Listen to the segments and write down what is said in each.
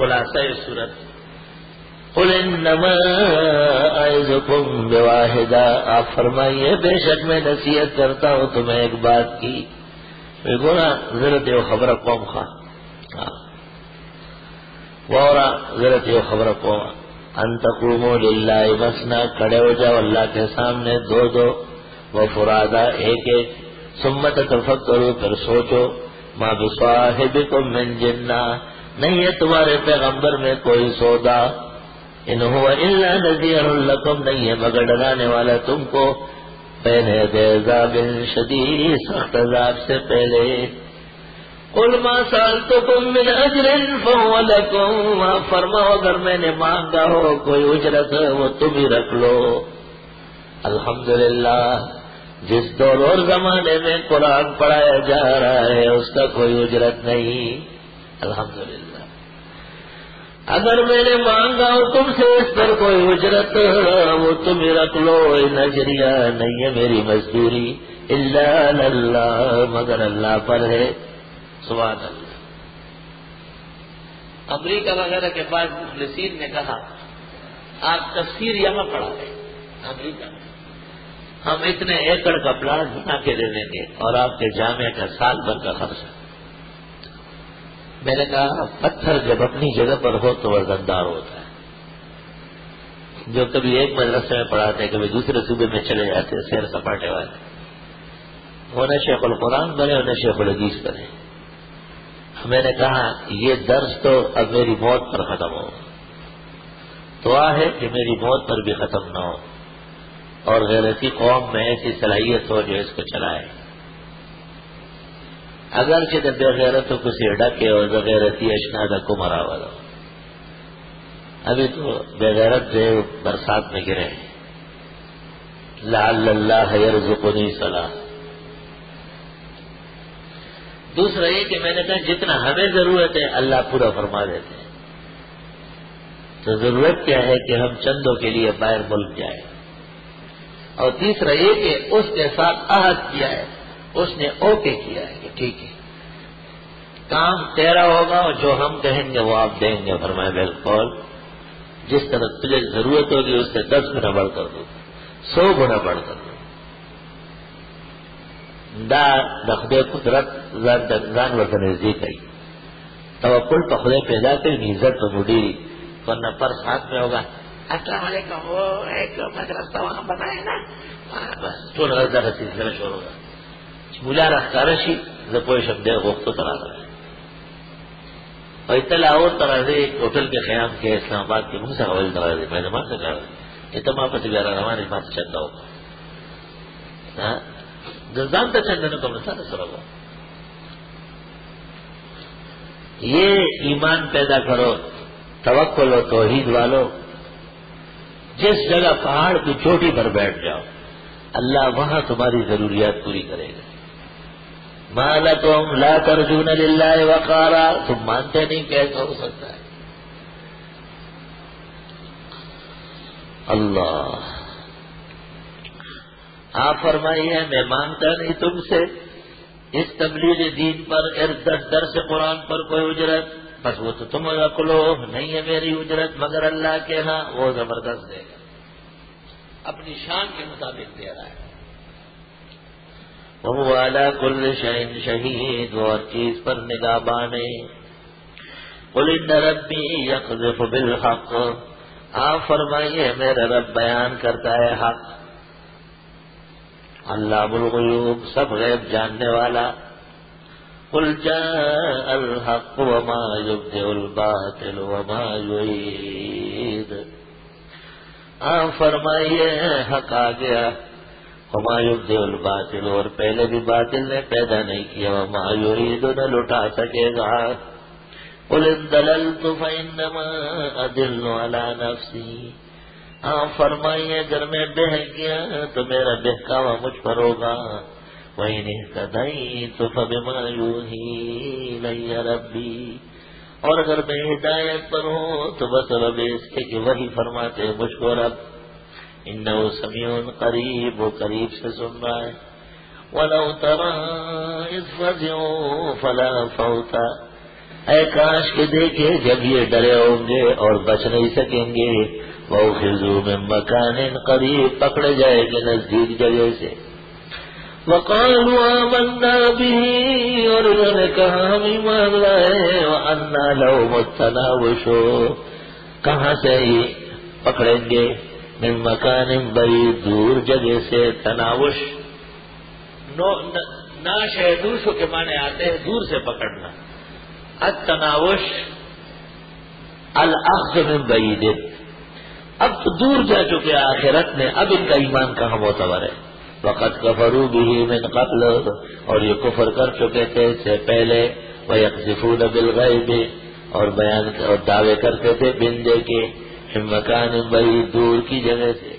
خلاصہ صورت قل انما اعظکم بواحدہ، آپ فرمائیے بے شک میں نصیحت کرتا ہوں تمہیں ایک بات کی. گونا ضرورت ہے خبر قوم خواہ وورا ضرورت ہے خبر قوم ان تقوموا للہ مثنا، کھڑے ہو جاؤ اللہ کے سامنے دو دو، وہ فرادا ایک ایک، ثم تفکروا پھر سوچو، ما بصاحبکم من جنہ، نہیں ہے تمہارے پیغمبر میں کوئی سودا، ان هو الا نذیر لکم، نہیں ہے مگر ڈرانے والا تم کو بین یدی عذاب شدید، سخت عذاب سے پہلے. قل ما سألتکم من اجر فهو لکم، فرماؤ اگر میں نے مانگا ہو کوئی اجرت وہ تم ہی رکھ لو. الحمدللہ جس دور اور زمانے میں قرآن پڑھایا جا رہا ہے اس کا کوئی اجرت نہیں. الحمدللہ اگر میں نے مانگا ہو تم سے اس پر کوئی اجرت وہ تم ہی رکھ لو. نجریہ نہیں ہے میری مزدوری، الا اللہ مگر اللہ پر ہے. سبحان اللہ. امریکہ وغیرہ کے بعد مفلسین نے کہا آپ تفسیر یہاں پڑھا رہے امریکہ میں، ہم اتنے ایکڑ کا پلاٹ بنا کے دے دیں گے اور آپ کے جامعہ کا سال بھر کا خرچہ. میں نے کہا پتھر جب اپنی جگہ پر ہو تو وزندار ہوتا ہے. جو کبھی ایک مدرسے میں پڑھاتے کبھی دوسرے صوبے میں چلے جاتے سیر سپاٹے والے، وہ نہ شیخ القرآن بنے اور نہ شیخ الحدیث بنے. میں نے کہا یہ درس تو اب میری موت پر ختم ہو، دعا ہے کہ میری موت پر بھی ختم نہ ہو اور غیرتی قوم میں ایسی صلاحیت ہو جو اس کو چلائے. اگرچہ بے غیرتوں کو سے ڈکے اور غیرتی اشنادہ کو مرا والا. ابھی تو بے غیرت جو برسات میں گرے لعل اللہ یرزقنی صلاح. دوسرا یہ کہ میں نے کہا جتنا ہمیں ضرورت ہے اللہ پورا فرما دیتے ہیں، تو ضرورت کیا ہے کہ ہم چندوں کے لیے باہر ملک جائیں. اور تیسرا یہ کہ اس کے ساتھ عہد کیا ہے، اس نے اوکے کیا ہے کہ ٹھیک ہے کام تیرا ہوگا اور جو ہم کہیں گے وہ آپ دیں گے. فرمایا بالکل جس طرح تجھے ضرورت ہوگی اس سے 10 گنا بڑھ کر دو، 100 گنا بڑھ کر دو. دا دخدے قدرت زان ورته نزدیک آئی توکل په خدای پیدا کړي عزت په مډيري ورنہ پر ساتھ میں ہوگا السلام علیکم وہ ایک مدرسہ وہاں بنایا نا بس ټول غزه سلسله شروع ہوگا. مولا راښکاره شي زه پوه شم دی غوښتو ته راغلی او اطلاع اور ترازی ہوٹل کے قیام کے اسلام آباد کے منہ سے حوالے درازی میں نے مار سے کہا یہ تمام پتی بیارا روانی مات چندہ ہوگا جزان تا چندہ نکم نسانا سر ہوگا. یہ ایمان پیدا کرو توکل و توحید والو. جس جگہ پہاڑ کی چوٹی پر بیٹھ جاؤ اللہ وہاں تمہاری ضروریات پوری کرے گا. ما لکم لا ترجون للہ وقارا، تم مانتے نہیں کیسا ہو سکتا ہے. اللہ آپ فرمائیے میں مانگتا نہیں تم سے اس تبلیغ دین پر درس قرآن پر کوئی اجرت، بس وہ تو تم رکھ لو، نہیں ہے میری اجرت مگر اللہ کے ہاں وہ زبردست دے گا، اپنی شان کے مطابق دے رہا ہے. وہ علی کل شیء شہید، وہ ہر چیز پر نگہبان ہے. قل ان ربی یقذف بالحق، آپ فرمائیے میرا رب بیان کرتا ہے حق. علام الغیوب سب غیب جاننے والا. قل جاء الحق وما یبدئ الباطل وما یعید، آپ فرمائیے حق آ گیا، وما یبدئ الباطل اور پہلے بھی باطل نے پیدا نہیں کیا، وما یعید نہ لٹا سکے گا. قل ان ضللت فانما اضل علی نفسی، آپ فرمائیے اگر میں بہک گیا تو میرا بہکاوا مجھ پر ہوگا. وَإِنِ اهْتَدَيْتُ فَبِمَا يُوحِي إِلَيَّ رَبِّي، اور اگر میں ہدایت پر ہوں تو بسبب اس کے کہ وہی فرماتے مجھ کو رب. إِنَّهُ سَمِيعٌ قریب، وہ قریب سے سن رہا ہے. وَلَوْ تَرَىٰ إِذْ فَزِعُوا فَلَا فَوْتَ، اے کاش کے دیکھے جب یہ ڈرے ہوں گے اور بچ نہیں سکیں گے، وَأُخِذُوا مِن مَّكَانٍ قَرِيبٍ، پکڑے جائے گے نزدیک جگہ سے، وَقَالُوا آمَنَّا بِهِ، اور انہوں نے کہا ہم ایمان لائے، وَأَنَّىٰ لَهُمُ التَّنَاوُشُ، کہاں سے ہی پکڑیں گے، من مکان بعید، دور جگہ سے، تناوش ناش ہے، دوشو کے معنی آتے ہیں دور سے پکڑنا، التناوش الاخذ من بعید، اب تو دور جا چکے آخرت میں، اب ان کا ایمان کہاں معتبر ہے، وقد کفروا به من قبل، اور یہ کفر کر چکے تھے اس سے پہلے، ويقذفون بالغیب، اور بیان اور دعوے کرتے تھے بندے کے، من مکان بعید، دور کی جگہ سے،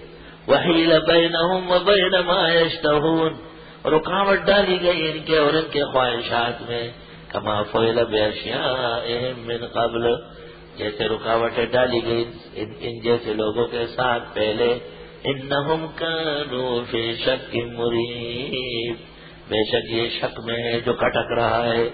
وحیل بینہم وبین ما یشتہون، اور رکاوٹ ڈالی گئی ان کے اور ان کے خواہشات میں، کما فعل باشیائہم من قبل، جیسے رکاوٹیں ڈالی گئی ان جیسے لوگوں کے ساتھ پہلے، انہم کانوا فی شک مریب، بے شک یہ شک میں ہے جو کٹک رہا ہے،